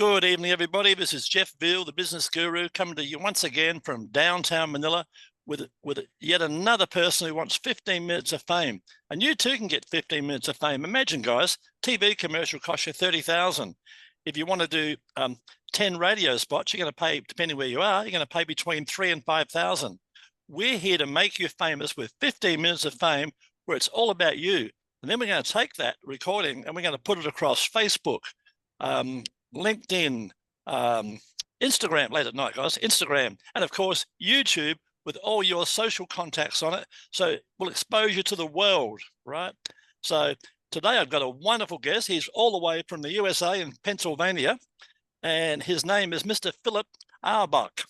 Good evening, everybody. This is Jeff Veale, the business guru, coming to you once again from downtown Manila with yet another person who wants 15 minutes of fame. And you too can get 15 minutes of fame. Imagine, guys, TV commercial costs you 30,000. If you want to do 10 radio spots, you're going to pay, depending where you are, you're going to pay between 3,000 and 5,000. We're here to make you famous with 15 minutes of fame where it's all about you. And then we're going to take that recording and we're going to put it across Facebook, LinkedIn, Instagram, late at night, guys, Instagram, and of course, YouTube with all your social contacts on it. So we'll expose you to the world, right? So today I've got a wonderful guest. He's all the way from the USA in Pennsylvania, and his name is Mr. Philip Arabach.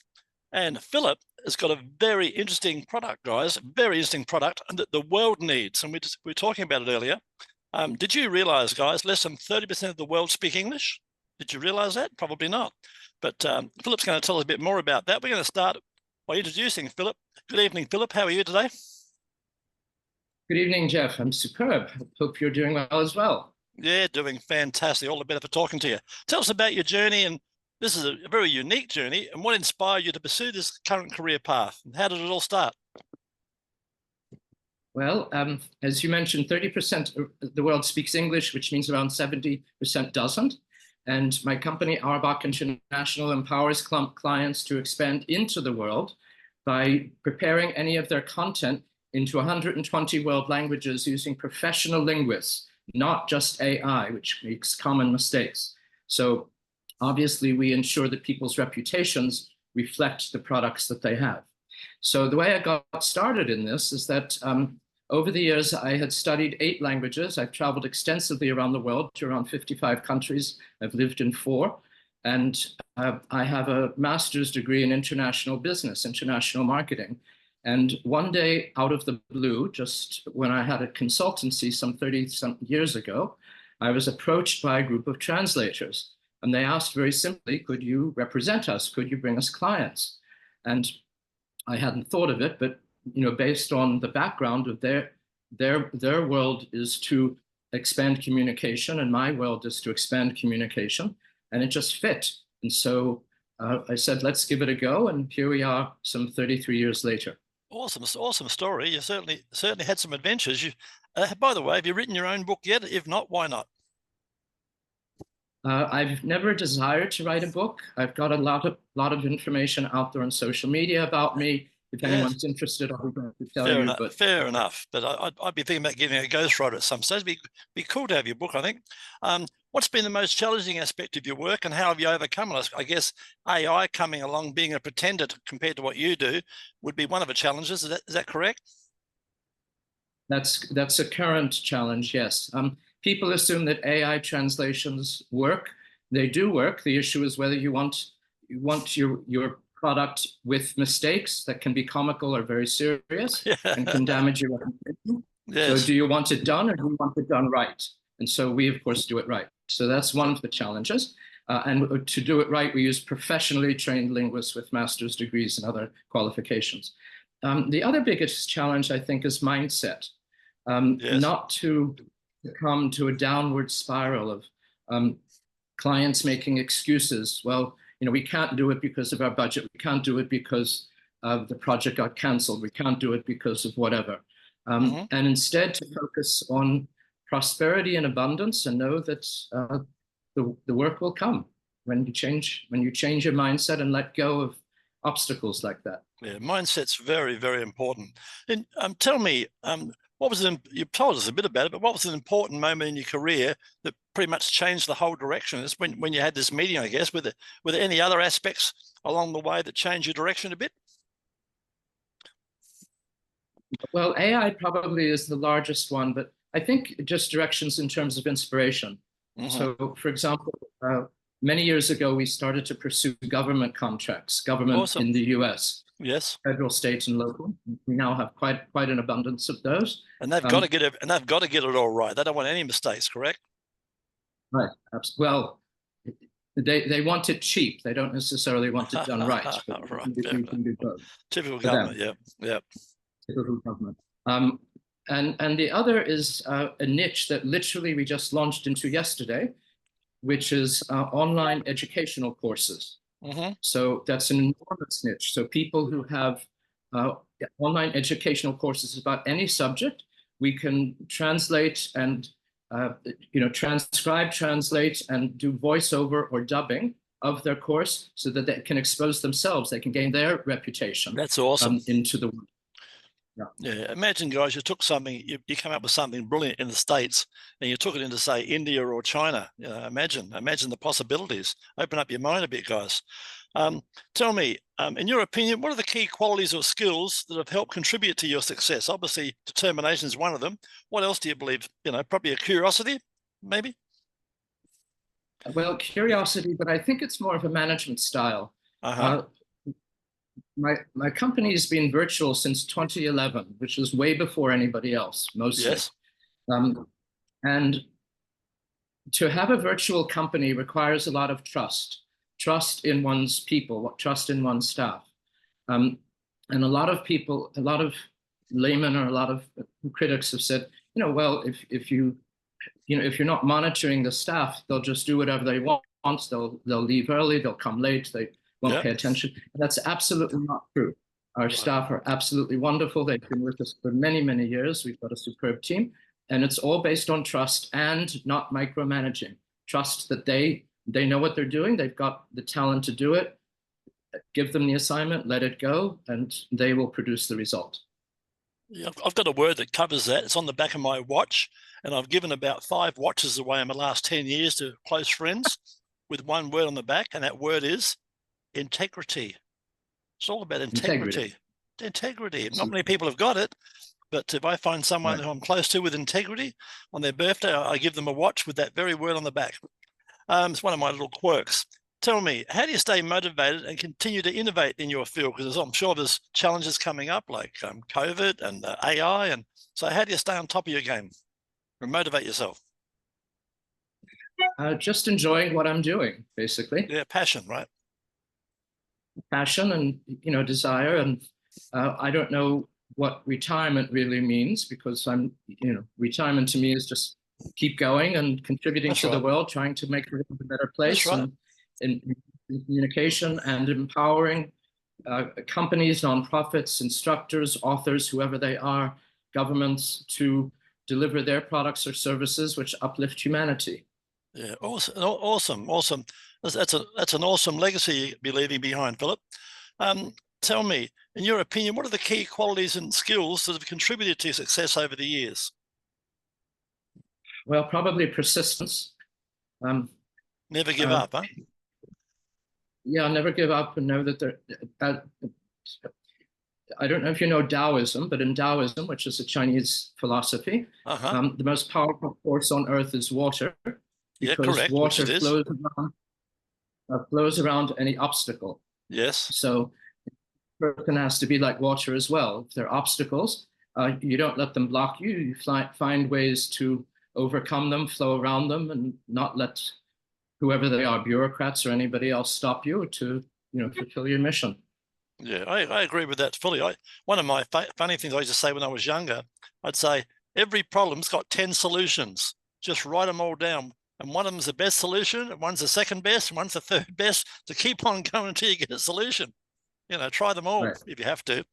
And Philip has got a very interesting product, guys, very interesting product that the world needs. And we were talking about it earlier. Did you realize, guys, less than 30% of the world speak English? Did you realize that? Probably not. But Philip's going to tell us a bit more about that. We're going to start by introducing Philip. Good evening, Philip. How are you today? Good evening, Jeff. I'm superb. Hope you're doing well as well. Yeah, doing fantastic. All the better for talking to you. Tell us about your journey. And this is a very unique journey. And what inspired you to pursue this current career path? And how did it all start? Well, as you mentioned, 30% of the world speaks English, which means around 70% doesn't. And my company, Arabachan National, empowers clients to expand into the world by preparing any of their content into 120 world languages using professional linguists, not just AI, which makes common mistakes. So obviously, we ensure that people's reputations reflect the products that they have. So the way I got started in this is that over the years, I had studied 8 languages. I've traveled extensively around the world to around 55 countries. I've lived in 4. And I have a master's degree in international business, international marketing. And one day, out of the blue, just when I had a consultancy some 30-something years ago, I was approached by a group of translators. And they asked very simply, could you represent us? Could you bring us clients? And I hadn't thought of it, but based on the background of their world is to expand communication, and my world is to expand communication, and it just fit. And so I said, let's give it a go, and here we are, some 33 years later. Awesome story. You certainly had some adventures. By the way, have you written your own book yet? If not, why not? I've never desired to write a book. I've got a lot of information out there on social media about me. If anyone's interested, I'll be glad to tell you. Fair enough. But I'd be thinking about giving a ghostwriter at some stage. Be cool to have your book, I think. What's been the most challenging aspect of your work, and how have you overcome it? I guess AI coming along, being a pretender compared to what you do, would be one of the challenges. Is that correct? That's a current challenge, yes. People assume that AI translations work. They do work. The issue is whether you want your product with mistakes that can be comical or very serious and can damage your reputation. Yes. So do you want it done, or do you want it done right? And so we, of course, do it right. So that's one of the challenges. And to do it right, we use professionally trained linguists with master's degrees and other qualifications. The other biggest challenge, I think, is mindset. Not to come to a downward spiral of clients making excuses. Well, we can't do it because of our budget. We can't do it because the project got canceled. We can't do it because of whatever. And instead to focus on prosperity and abundance, and know that the work will come when you change your mindset and let go of obstacles like that. Yeah, mindset's very, very important. And tell me, what was you told us a bit about it, but what was an important moment in your career that pretty much changed the whole direction? It's when you had this meeting, I guess. Were there any other aspects along the way that changed your direction a bit? Well, AI probably is the largest one, but I think just directions in terms of inspiration. So, for example, many years ago, we started to pursue government contracts, in the US. Yes, federal, state, and local. We now have quite an abundance of those. And they've got to get it. And they've got to get it all right. They don't want any mistakes, correct? Right. Well, they want it cheap. They don't necessarily want it done right. Right. Typical government. Yeah. Typical government. And the other is a niche that literally we just launched into yesterday, which is online educational courses. Mm-hmm. So that's an enormous niche. So people who have online educational courses about any subject, we can translate and transcribe, translate, and do voiceover or dubbing of their course so that they can expose themselves. They can gain their reputation. That's awesome. Into the world. Yeah. Imagine, guys, you took something, you come up with something brilliant in the States, and you took it into, say, India or China. Imagine the possibilities. Open up your mind a bit, guys. Tell me, in your opinion, what are the key qualities or skills that have helped contribute to your success? Obviously, determination is one of them. What else do you believe? Probably a curiosity, maybe? Well, curiosity, but I think it's more of a management style. My company has been virtual since 2011, which is way before anybody else, mostly. Yes. And to have a virtual company requires a lot of trust in one's people, trust in one's staff. And a lot of people, a lot of laymen or a lot of critics have said, well, if you're not monitoring the staff, they'll just do whatever they want. They'll leave early, they'll come late, they won't pay attention. That's absolutely not true. Our staff are absolutely wonderful. They've been with us for many, many years. We've got a superb team, and it's all based on trust and not micromanaging. Trust that they know what they're doing. They've got the talent to do it. Give them the assignment, let it go, and they will produce the result. Yeah, I've got a word that covers that. It's on the back of my watch, and I've given about 5 watches away in the last 10 years to close friends with one word on the back, and that word is integrity. It's all about integrity. Integrity. Not many people have got it, but if I find someone who I'm close to with integrity on their birthday, I give them a watch with that very word on the back. It's one of my little quirks. Tell me, how do you stay motivated and continue to innovate in your field? Because I'm sure there's challenges coming up like COVID and AI. And so how do you stay on top of your game and motivate yourself? Just enjoying what I'm doing, basically. Yeah, passion, right? Passion and, desire. And I don't know what retirement really means, because retirement to me is just keep going and contributing to the world, trying to make it a better place. That's right. In communication and empowering companies, nonprofits, instructors, authors, whoever they are, governments, to deliver their products or services which uplift humanity. Yeah, awesome. That's an awesome legacy you'll be leaving behind, Philip. Tell me, in your opinion, what are the key qualities and skills that have contributed to success over the years? Well, probably persistence. Never give up, huh? Yeah, never give up, and know that I don't know if you know Taoism, but in Taoism, which is a Chinese philosophy, the most powerful force on earth is water. Because water flows around any obstacle. Yes. So a person has to be like water as well. If there are obstacles, you don't let them block you. You find ways to overcome them, flow around them, and not let whoever they are, bureaucrats or anybody else, stop you to fulfill your mission. Yeah, I agree with that fully. One of my funny things I used to say when I was younger, I'd say every problem's got 10 solutions. Just write them all down. And one of them's the best solution, and one's the second best, and one's the third best, to keep on going until you get a solution. Try them all if you have to.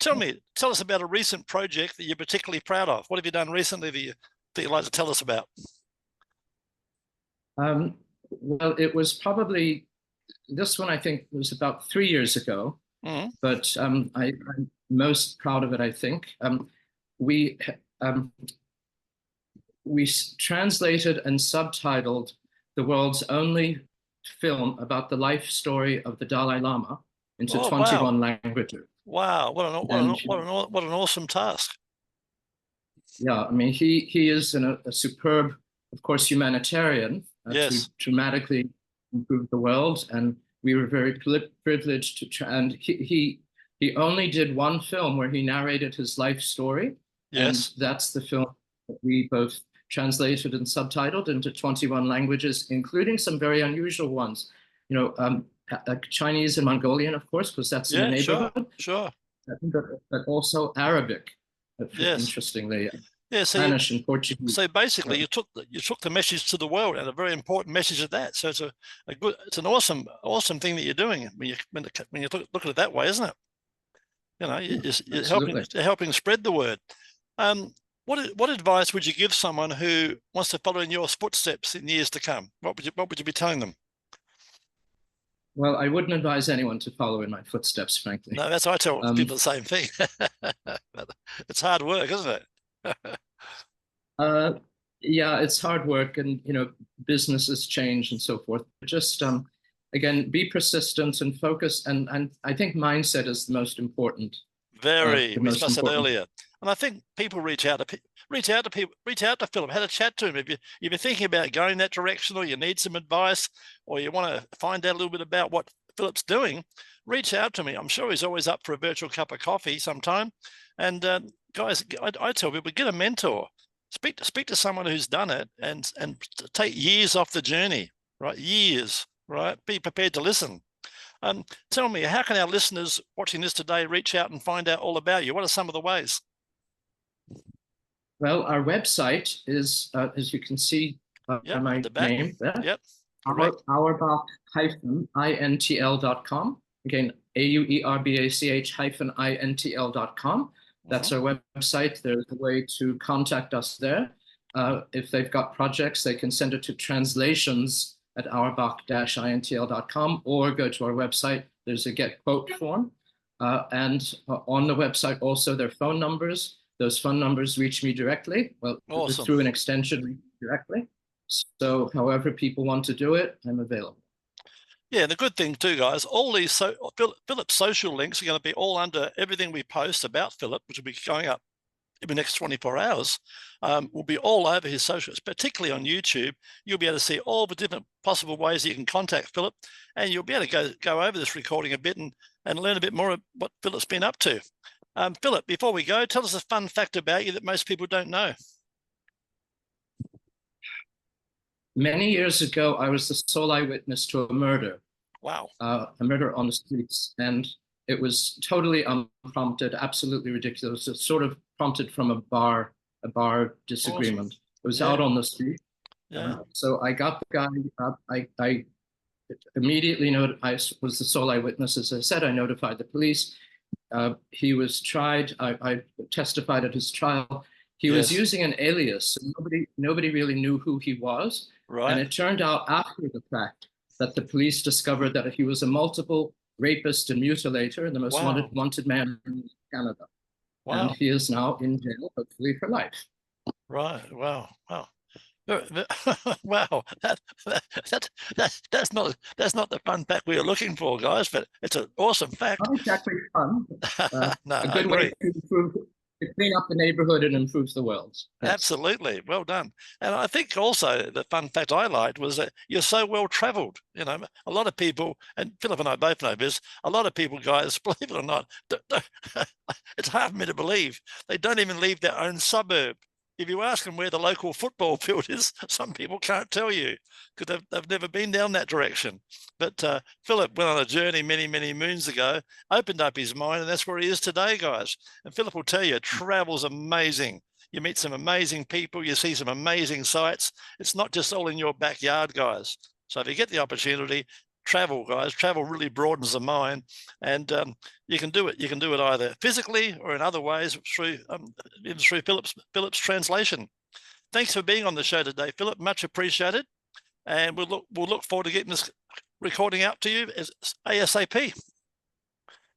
Tell us about a recent project that you're particularly proud of. What have you done recently that you'd like to tell us about? Well, it was probably, this one I think was about 3 years ago, but I'm most proud of it, I think. We translated and subtitled the world's only film about the life story of the Dalai Lama into 21 languages. Wow, what an awesome task. Yeah, I mean, he is a superb, of course, humanitarian to dramatically improve the world, and we were very privileged to and he only did one film where he narrated his life story. Yes, and that's the film that we both translated and subtitled into 21 languages, including some very unusual ones, Chinese and Mongolian, of course, because that's in the neighborhood. Sure. But also Arabic, interestingly. Yeah, so Spanish and Portuguese. So basically, you took the message to the world, and a very important message at that. So it's an awesome thing that you're doing when you look at it that way, isn't it? You know, you're helping spread the word. What advice would you give someone who wants to follow in your footsteps in years to come? What would you be telling them? Well, I wouldn't advise anyone to follow in my footsteps, frankly. No, that's why I tell people the same thing. It's hard work, isn't it? Yeah, it's hard work, and businesses change and so forth. Just again, be persistent and focus, and I think mindset is the most important. Very, we discussed it earlier, and I think people reach out to Philip, had a chat to him. If you've been thinking about going that direction, or you need some advice, or you want to find out a little bit about what Philip's doing, reach out to me. I'm sure he's always up for a virtual cup of coffee sometime. And guys, I tell people, get a mentor. Speak to someone who's done it, and take years off the journey, right? Years, right? Be prepared to listen. Tell me, how can our listeners watching this today reach out and find out all about you? What are some of the ways? Well, our website is, as you can see, my name there. Yep. 𝐼RBACH-INTL.com. Again, 𝐼UERBACH-INTL.com. That's our website. There's a way to contact us there. If they've got projects, they can send it to translations@𝐼RBACH-INTL.com, or go to our website. There's a get quote form. And on the website also, their phone numbers. Those phone numbers reach me directly. Well, awesome. Through an extension directly. So however people want to do it, I'm available. Yeah, the good thing too, guys, all these Philip's social links are going to be all under everything we post about Philip, which will be going up in the next 24 hours. Will be all over his socials, particularly on YouTube. You'll be able to see all the different possible ways that you can contact Philip, and you'll be able to go over this recording a bit and learn a bit more of what Philip's been up to. Philip, before we go, tell us a fun fact about you that most people don't know. Many years ago, I was the sole eyewitness to a murder. Wow. A murder on the streets, and it was totally unprompted, absolutely ridiculous. It was sort of prompted from a bar disagreement. Awesome. It was out on the street. Yeah. So I got the guy. I immediately noted. I was the sole eyewitness. As I said, I notified the police. He was tried. I testified at his trial. He was using an alias, so nobody really knew who he was. Right. And it turned out after the fact that the police discovered that he was a multiple rapist and mutilator, and the most wanted man in Canada. Wow. And he is now in jail, hopefully for life. Right. Wow. Wow. Wow. That's not the fun fact we were looking for, guys, but it's an awesome fact. Not exactly fun. No, a good way to clean up the neighborhood and improve the world. Yes. Absolutely. Well done. And I think also the fun fact I liked was that you're so well traveled. You know, a lot of people, and Philip and I both know this, a lot of people, guys, believe it or not, it's hard for me to believe, they don't even leave their own suburb. If you ask them where the local football field is, some people can't tell you because they've never been down that direction. But Philip went on a journey many, many moons ago, opened up his mind, and that's where he is today, guys. And Philip will tell you, travel's amazing. You meet some amazing people. You see some amazing sights. It's not just all in your backyard, guys. So if you get the opportunity, travel, guys. Travel really broadens the mind, and you can do it. You can do it either physically or in other ways through Philip's translation. Thanks for being on the show today, Philip. Much appreciated, and we'll look forward to getting this recording out to you as ASAP.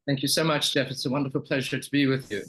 Thank you so much, Jeff. It's a wonderful pleasure to be with you.